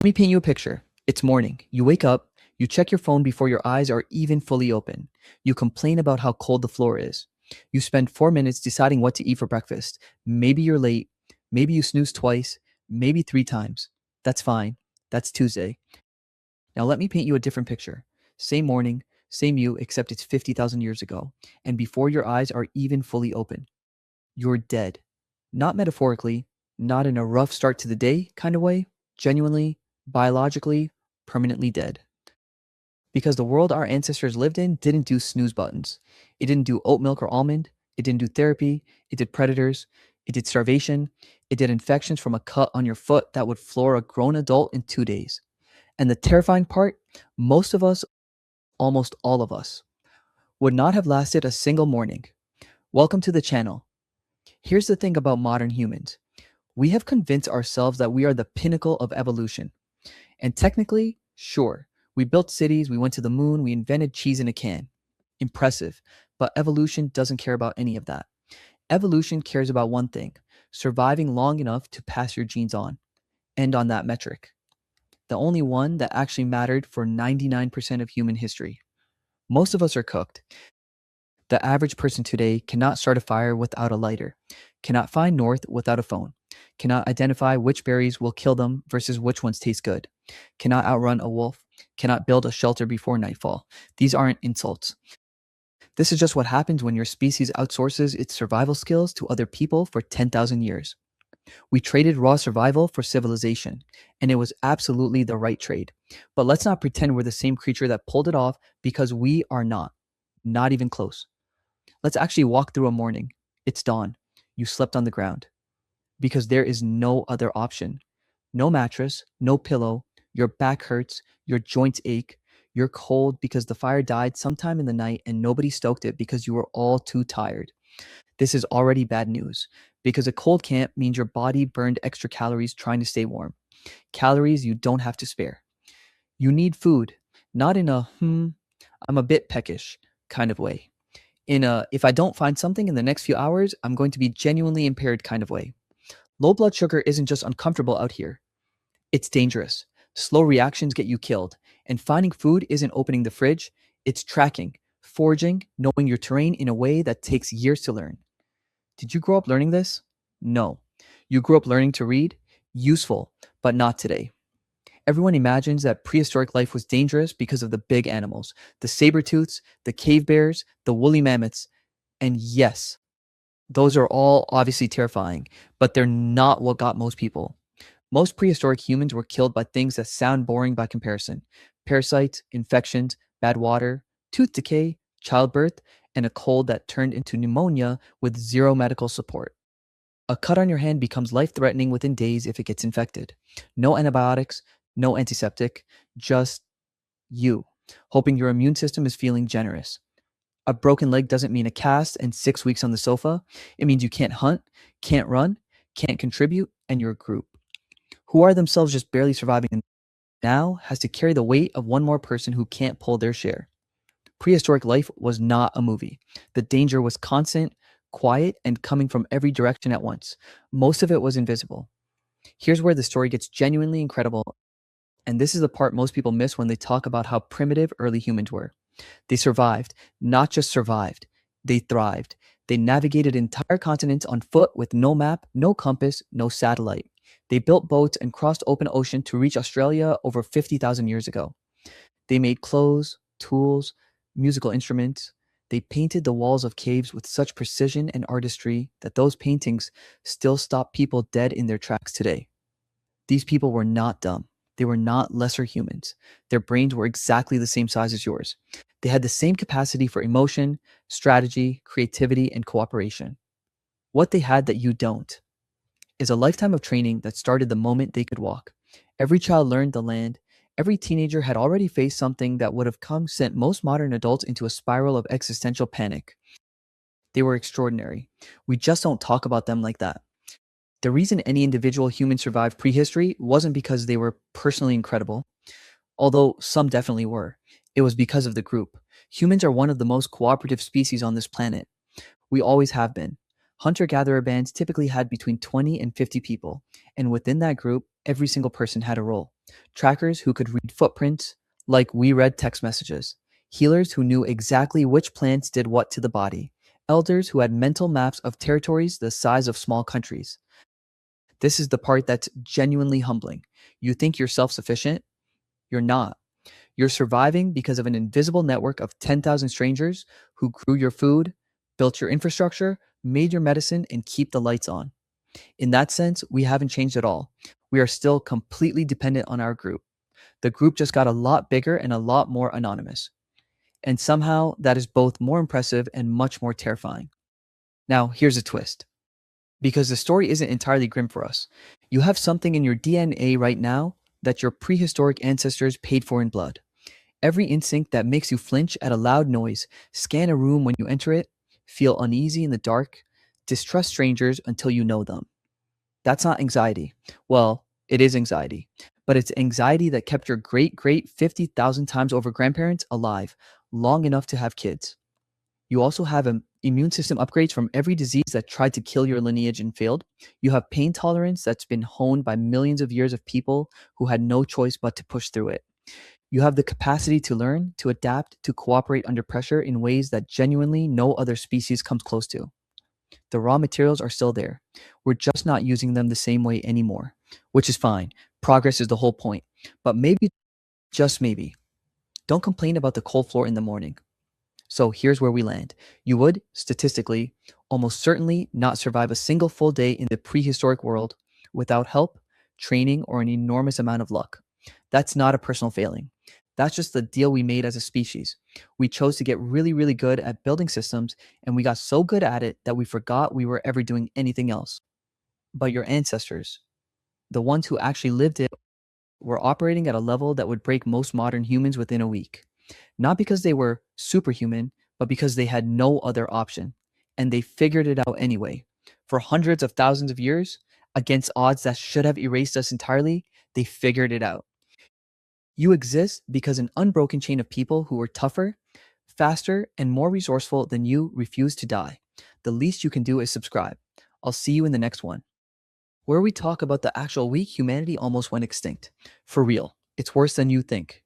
Let me paint you a picture. It's morning. You wake up, you check your phone before your eyes are even fully open. You complain about how cold the floor is. You spend 4 minutes deciding what to eat for breakfast. Maybe you're late. Maybe you snooze twice. Maybe 3 times. That's fine. That's Tuesday. Now let me paint you a different picture. Same morning, same you, except it's 50,000 years ago. And before your eyes are even fully open, you're dead. Not metaphorically, not in a rough start to the day kind of way, genuinely, biologically, permanently dead. Because the world our ancestors lived in didn't do snooze buttons. It didn't do oat milk or almond. It didn't do therapy. It did predators. It did starvation. It did infections from a cut on your foot that would floor a grown adult in 2 days. And the terrifying part, most of us, almost all of us, would not have lasted a single morning. Welcome to the channel. Here's the thing about modern humans. We have convinced ourselves that we are the pinnacle of evolution. And technically, sure, we built cities, we went to the moon, we invented cheese in a can. Impressive. But evolution doesn't care about any of that. Evolution cares about one thing: surviving long enough to pass your genes on. End on that metric. The only one that actually mattered for 99% of human history. Most of us are cooked. The average person today cannot start a fire without a lighter, cannot find north without a phone, cannot identify which berries will kill them versus which ones taste good, cannot outrun a wolf, cannot build a shelter before nightfall. These aren't insults. This is just what happens when your species outsources its survival skills to other people for 10,000 years. We traded raw survival for civilization, and it was absolutely the right trade. But let's not pretend we're the same creature that pulled it off, because we are not. Not even close. Let's actually walk through a morning. It's dawn. You slept on the ground. Because there is no other option. No mattress, no pillow. Your back hurts. Your joints ache. You're cold because the fire died sometime in the night and nobody stoked it because you were all too tired. This is already bad news, because a cold camp means your body burned extra calories trying to stay warm. Calories you don't have to spare. You need food, not in a, I'm a bit peckish kind of way. In a, if I don't find something in the next few hours, I'm going to be genuinely impaired kind of way. Low blood sugar isn't just uncomfortable out here, it's dangerous. Slow reactions get you killed, and finding food isn't opening the fridge, it's tracking, foraging, knowing your terrain in a way that takes years to learn. Did you grow up learning this? No. You grew up learning to read? Useful, but not today. Everyone imagines that prehistoric life was dangerous because of the big animals, the saber-tooths, the cave bears, the woolly mammoths. And yes, those are all obviously terrifying, but they're not what got most people. Most prehistoric humans were killed by things that sound boring by comparison: parasites, infections, bad water, tooth decay, childbirth, and a cold that turned into pneumonia with zero medical support. A cut on your hand becomes life threatening within days if it gets infected. No antibiotics, no antiseptic, just you, hoping your immune system is feeling generous. A broken leg doesn't mean a cast and 6 weeks on the sofa. It means you can't hunt, can't run, can't contribute, and your group, who are themselves just barely surviving now, has to carry the weight of one more person who can't pull their share. Prehistoric life was not a movie. The danger was constant, quiet, and coming from every direction at once. Most of it was invisible. Here's where the story gets genuinely incredible, and this is the part most people miss when they talk about how primitive early humans were. They survived, not just survived, they thrived. They navigated entire continents on foot with no map, no compass, no satellite. They built boats and crossed open ocean to reach Australia over 50,000 years ago. They made clothes, tools, musical instruments. They painted the walls of caves with such precision and artistry that those paintings still stop people dead in their tracks today. These people were not dumb. They were not lesser humans. Their brains were exactly the same size as yours. They had the same capacity for emotion, strategy, creativity, and cooperation. What they had that you don't is a lifetime of training that started the moment they could walk. Every child learned the land. Every teenager had already faced something that would have sent most modern adults into a spiral of existential panic. They were extraordinary. We just don't talk about them like that. The reason any individual human survived prehistory wasn't because they were personally incredible, although some definitely were. It was because of the group. Humans are one of the most cooperative species on this planet. We always have been. Hunter-gatherer bands typically had between 20 and 50 people, and within that group, every single person had a role. Trackers who could read footprints, like we read text messages. Healers who knew exactly which plants did what to the body. Elders who had mental maps of territories the size of small countries. This is the part that's genuinely humbling. You think you're self sufficient? You're not. You're surviving because of an invisible network of 10,000 strangers who grew your food, built your infrastructure, made your medicine, and keep the lights on. In that sense, we haven't changed at all. We are still completely dependent on our group. The group just got a lot bigger and a lot more anonymous. And somehow that is both more impressive and much more terrifying. Now, here's a twist. Because the story isn't entirely grim for us. You have something in your DNA right now that your prehistoric ancestors paid for in blood. Every instinct that makes you flinch at a loud noise, scan a room when you enter it, feel uneasy in the dark, distrust strangers until you know them. That's not anxiety. Well, it is anxiety, but it's anxiety that kept your great great 50,000 times over grandparents alive long enough to have kids. You also have immune system upgrades from every disease that tried to kill your lineage and failed. You have pain tolerance that's been honed by millions of years of people who had no choice but to push through it. You have the capacity to learn, to adapt, to cooperate under pressure in ways that genuinely no other species comes close to. The raw materials are still there. We're just not using them the same way anymore, which is fine. Progress is the whole point. But maybe, just maybe, don't complain about the cold floor in the morning. So here's where we land. You would, statistically, almost certainly not survive a single full day in the prehistoric world without help, training, or an enormous amount of luck. That's not a personal failing. That's just the deal we made as a species. We chose to get really, really good at building systems, and we got so good at it that we forgot we were ever doing anything else. But your ancestors, the ones who actually lived it, were operating at a level that would break most modern humans within a week. Not because they were superhuman, but because they had no other option. And they figured it out anyway. For hundreds of thousands of years, against odds that should have erased us entirely, they figured it out. You exist because an unbroken chain of people who were tougher, faster, and more resourceful than you refused to die. The least you can do is subscribe. I'll see you in the next one, where we talk about the actual week humanity almost went extinct. For real, it's worse than you think.